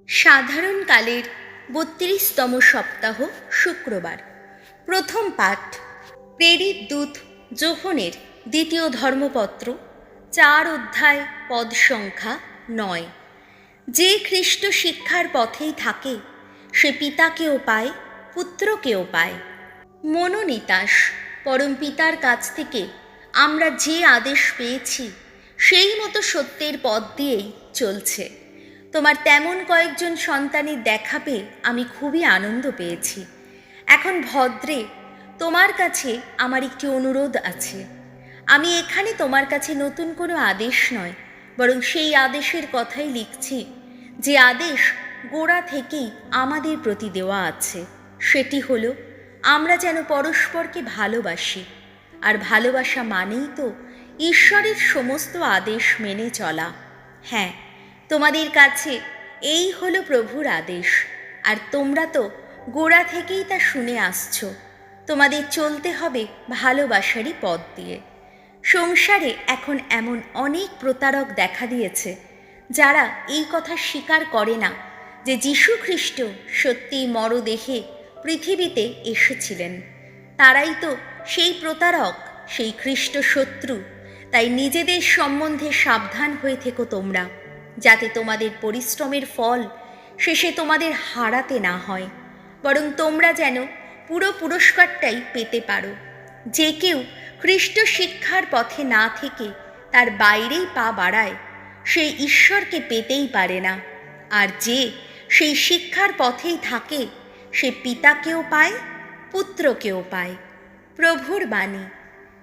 সাধারণকালের ৩২তম সপ্তাহ শুক্রবার। প্রথম পাঠ প্রেরিত দূত যোহনের দ্বিতীয় ধর্মপত্র ৪ অধ্যায় পদ সংখ্যা ৯। যে খ্রিস্ট শিক্ষার পথেই থাকে সে পিতাকেও পায়, পুত্রকেও পায়। মনোনিতাস পরম পিতার কাছ থেকে আমরা যে আদেশ পেয়েছি সেই মতো সত্যের পথ দিয়েই চলছে। তোমার তেমন কয়েকজন সন্তানের দেখা পেয়ে আমি খুবই আনন্দ পেয়েছি। এখন ভদ্রে, তোমার কাছে আমার একটি অনুরোধ আছে। আমি এখানে তোমার কাছে নতুন কোনো আদেশ নয়, বরং সেই আদেশের কথাই লিখছি যে আদেশ গোড়া থেকেই আমাদের প্রতি দেওয়া আছে। সেটি হলো আমরা যেন পরস্পরকে ভালোবাসি। আর ভালোবাসা মানেই তো ঈশ্বরের সমস্ত আদেশ মেনে চলা। হ্যাঁ, তোমাদের কাছে এই হলো প্রভুর আদেশ, আর তোমরা তো গোড়া থেকেই তা শুনে আসছো। তোমাদের চলতে হবে ভালোবাসারই পথ দিয়ে। সংসারে এখন এমন অনেক প্রতারক দেখা দিয়েছে যারা এই কথা স্বীকার করে না যে যীশু খ্রিস্ট সত্যিই মরদেহে পৃথিবীতে এসেছিলেন। তারাই তো সেই প্রতারক, সেই খ্রিস্ট শত্রু। তাই নিজেদের সম্বন্ধে সাবধান হয়ে থেকো তোমরা, যাতে তোমাদের পরিশ্রমের ফল শেষে তোমাদের হারাতে না হয়, বরং তোমরা যেন পুরো পুরস্কারটাই পেতে পারো। যে কেউ খ্রিস্ট শিক্ষার পথে না থেকে তার বাইরেই পা বাড়ায় সে ঈশ্বরকে পেতেই পারে না। আর যে সেই শিক্ষার পথেই থাকে সে পিতাকেও পায়, পুত্রকেও পায়। প্রভুর বাণী।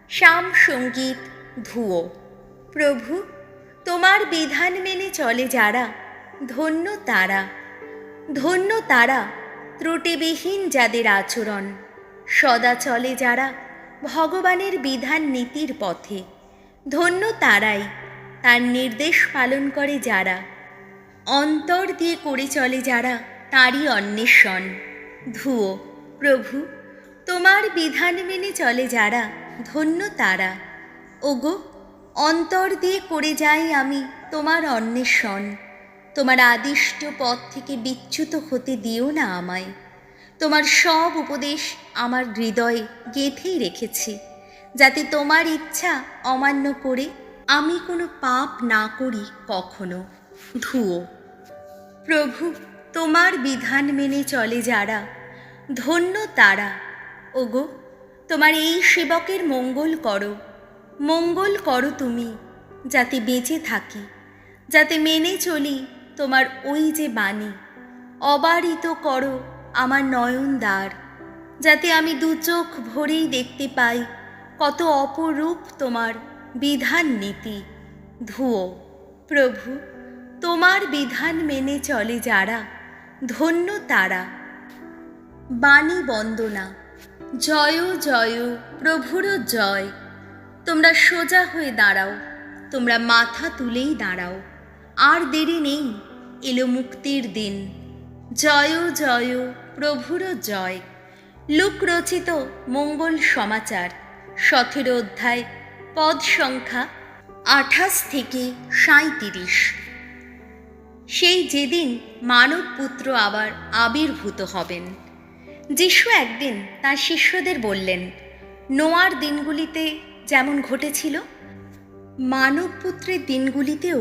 শাম সঙ্গীত ধুয়ো। প্রভু, তোমার বিধান মেনে চলে যারা, ধন্য তারা। ধন্য তারা, ত্রুটিবিহীন যাদের আচরণ, সদা চলে যারা ভগবানের বিধান নীতির পথে। ধন্য তারাই, তার নির্দেশ পালন করে যারা, অন্তর দিয়ে করে চলে যারা তাঁরই অন্বেষণ। ধুয়ো। প্রভু, তোমার বিধান মেনে চলে যারা, ধন্য তারা। ওগো, অন্তর দিয়ে করে যাই আমি তোমার অন্বেষণ। তোমার আদিষ্ট পথ থেকে বিচ্যুত হতে দিও না আমায়। তোমার সব উপদেশ আমার হৃদয়ে গেঁথেই রেখেছি, যাতে তোমার ইচ্ছা অমান্য করে আমি কোনো পাপ না করি কখনো। ধুয়ো। প্রভু, তোমার বিধান মেনে চলে যারা, ধন্য তারা। ওগো, তোমার এই সেবকের মঙ্গল করো। মঙ্গল করো তুমি, যাতে বেঁচে থাকি, যাতে মেনে চলি তোমার ওই যে বাণী। অবারিত করো আমার নয়ন দ্বার, যাতে আমি দু চোখ ভরেই দেখতে পাই কত অপরূপ তোমার বিধান নীতি। ধুয়ো। প্রভু, তোমার বিধান মেনে চলে যারা, ধন্য তারা। বাণী বন্দনা। জয় জয়, প্রভুর জয়। তোমরা সোজা হয়ে দাঁড়াও, তোমরা মাথা তুলেই দাঁড়াও। আর দেরি নেই, এলো মুক্তির দিন। জয় জয়, প্রভুর জয়। লুক রচিত মঙ্গল সমাচার ১৭ অধ্যায় পদ সংখ্যা ২৮ থেকে ৩৭। সেই যেদিন মানব পুত্র আবার আবির্ভূত হবেন। যিশু একদিন তাঁর শিষ্যদের বললেন, নোয়ার দিনগুলিতে যেমন ঘটেছিল, মানবপুত্রের দিনগুলিতেও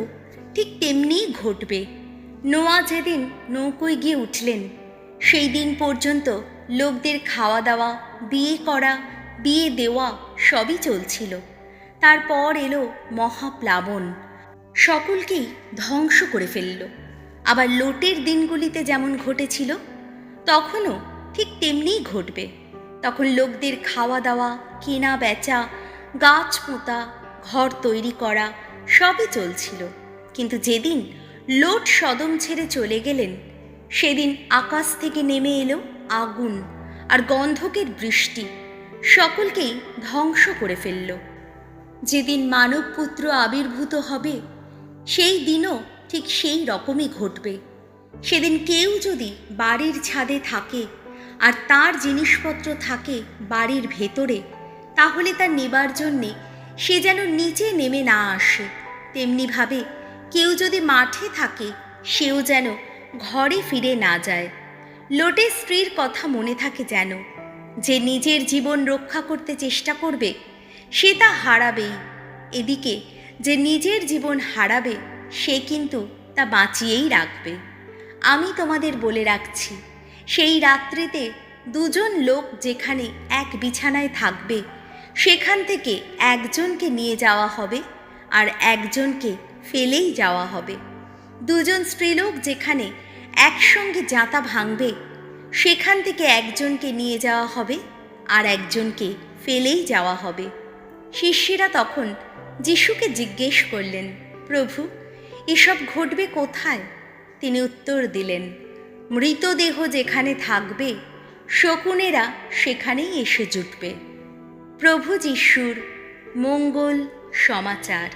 ঠিক তেমনিই ঘটবে। নোয়া যেদিন নৌকোয় গিয়ে উঠলেন সেই দিন পর্যন্ত লোকদের খাওয়া দাওয়া, বিয়ে করা, বিয়ে দেওয়া সবই চলছিল। তারপর এলো মহাপ্লাবন, সকলকেই ধ্বংস করে ফেলল। আবার লোটের দিনগুলিতে যেমন ঘটেছিল তখনও ঠিক তেমনিই ঘটবে। তখন লোকদের খাওয়া দাওয়া, কেনা বেচা, গাছ পোঁতা, ঘর তৈরি করা সবই চলছিল। কিন্তু যেদিন লোট সদম ছেড়ে চলে গেলেন সেদিন আকাশ থেকে নেমে এলো আগুন আর গন্ধকের বৃষ্টি, সকলকেই ধ্বংস করে ফেলল। যেদিন মানবপুত্র আবির্ভূত হবে সেই দিনও ঠিক সেই রকমই ঘটবে। সেদিন কেউ যদি বাড়ির ছাদে থাকে আর তার জিনিসপত্র থাকে বাড়ির ভেতরে, তাহলে তা নেবার জন্যে সে যেন নিচে নেমে না আসে। তেমনিভাবে কেউ যদি মাঠে থাকে সেও যেন ঘরে ফিরে না যায়। লোটের স্ত্রীর কথা মনে থাকে যেন, যে নিজের জীবন রক্ষা করতে চেষ্টা করবে সে তা হারাবেই। এদিকে যে নিজের জীবন হারাবে সে কিন্তু তা বাঁচিয়েই রাখবে। আমি তোমাদের বলে রাখছি, সেই রাত্রিতে দুজন লোক যেখানে এক বিছানায় থাকবে সেখান থেকে একজনকে নিয়ে যাওয়া হবে আর একজনকে ফেলেই যাওয়া হবে। দুজন স্ত্রীলোক যেখানে একসঙ্গে জাঁতা ভাঙবে সেখান থেকে একজনকে নিয়ে যাওয়া হবে আর একজনকে ফেলেই যাওয়া হবে। শিষ্যেরা তখন যিশুকে জিজ্ঞেস করলেন, প্রভু, এসব ঘটবে কোথায়? তিনি উত্তর দিলেন, মৃতদেহ যেখানে থাকবে শকুনেরা সেখানেই এসে জুটবে। প্রভু যিশুর মঙ্গল সমাচার।